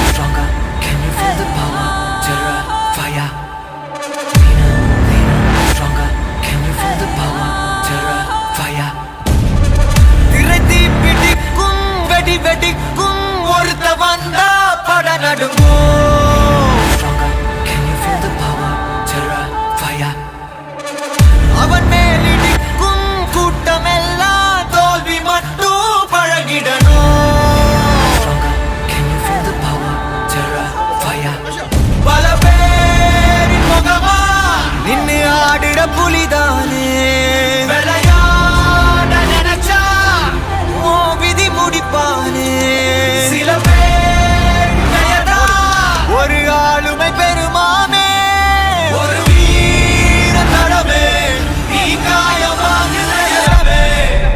Stronger, can you feel the power? Terra, fire. Leaner, stronger, can you feel the power? Terra, fire. திரைத்தி பிடிக்கும் வெடி வெடிக்கும் ஒருத்த வந்தா பட நடுங்கும்.